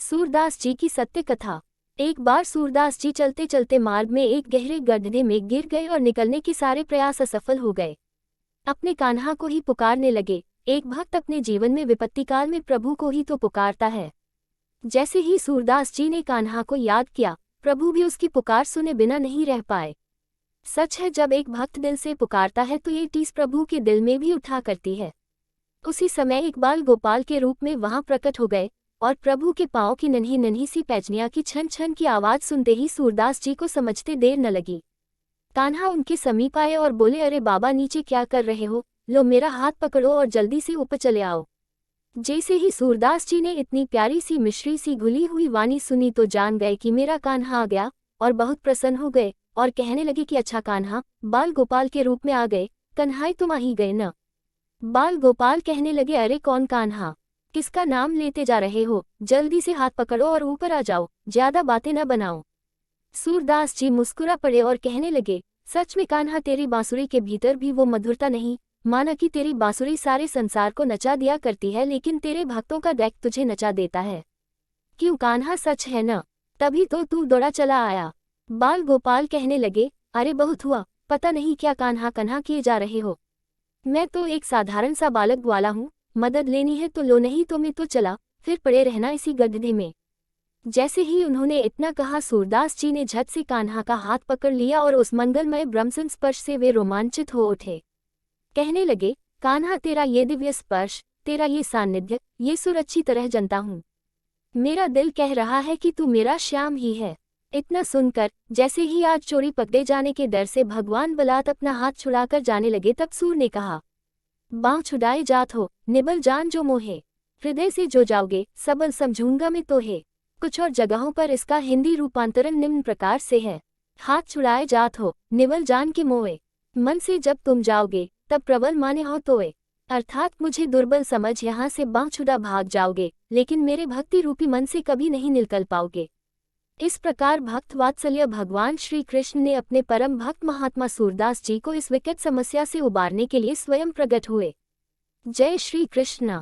सूरदास जी की सत्य कथा। एक बार सूरदास जी चलते चलते मार्ग में एक गहरे गड्ढे में गिर गए और निकलने के सारे प्रयास असफल हो गए। अपने कान्हा को ही पुकारने लगे। एक भक्त अपने जीवन में विपत्ति काल में प्रभु को ही तो पुकारता है। जैसे ही सूरदास जी ने कान्हा को याद किया, प्रभु भी उसकी पुकार सुने बिना नहीं रह पाए। सच है, जब एक भक्त दिल से पुकारता है तो ये टीस प्रभु के दिल में भी उठा करती है। उसी समय एक बाल गोपाल के रूप में वहां प्रकट हो गए और प्रभु के पांव की नन्ही नन्ही सी पैजनिया की छन छन की आवाज सुनते ही सूरदास जी को समझते देर न लगी। कान्हा उनके समीप आए और बोले, अरे बाबा, नीचे क्या कर रहे हो? लो मेरा हाथ पकड़ो और जल्दी से ऊपर चले आओ। जैसे ही सूरदास जी ने इतनी प्यारी सी मिश्री सी घुली हुई वाणी सुनी तो जान गए कि मेरा कान्हा आ गया और बहुत प्रसन्न हो गए और कहने लगे कि अच्छा कान्हा, बाल गोपाल के रूप में आ गए, कन्हाई तुम आ ही गए न। बाल गोपाल कहने लगे, अरे कौन कान्हा, किसका नाम लेते जा रहे हो? जल्दी से हाथ पकड़ो और ऊपर आ जाओ, ज्यादा बातें न बनाओ। सूरदास जी मुस्कुरा पड़े और कहने लगे, सच में कान्हा, तेरी बांसुरी के भीतर भी वो मधुरता नहीं, माना कि तेरी बांसुरी सारे संसार को नचा दिया करती है, लेकिन तेरे भक्तों का डेक तुझे नचा देता है। क्यों कान्हा, सच है न? तभी तो तू दौड़ा चला आया। बाल गोपाल कहने लगे, अरे बहुत हुआ, पता नहीं क्या कान्हा कन्हा किए जा रहे हो। मैं तो एक साधारण सा बालक ग्वाला हूँ, मदद लेनी है तो लो, नहीं तो मैं तो चला, फिर पड़े रहना इसी गड्ढे में। जैसे ही उन्होंने इतना कहा, सूरदास जी ने झट से कान्हा का हाथ पकड़ लिया और उस मंगलमय ब्रह्मसन स्पर्श से वे रोमांचित हो उठे। कहने लगे, कान्हा, तेरा ये दिव्य स्पर्श, तेरा ये सान्निध्य, ये सुर अच्छी तरह जानता हूँ। मेरा दिल कह रहा है कि तू मेरा श्याम ही है। इतना सुनकर जैसे ही आज चोरी पकड़े जाने के डर से भगवान बलात् अपना हाथ छुड़ाकर जाने लगे, तब सूर ने कहा, बाँह छुड़ाए जात हो, निबल जान जो मोहे, हृदय से जो जाओगे सबल समझूंगा मैं तो है। कुछ और जगहों पर इसका हिंदी रूपांतरण निम्न प्रकार से है, हाथ छुड़ाए जात हो, निबल जान के मोए, मन से जब तुम जाओगे तब प्रबल माने हो तोए। अर्थात मुझे दुर्बल समझ यहाँ से बाँह छुड़ा भाग जाओगे, लेकिन मेरे भक्ति रूपी मन से कभी नहीं निकल पाओगे। इस प्रकार भक्त वात्सल्य भगवान श्री कृष्ण ने अपने परम भक्त महात्मा सूरदास जी को इस विकट समस्या से उबारने के लिए स्वयं प्रकट हुए। जय श्री कृष्ण।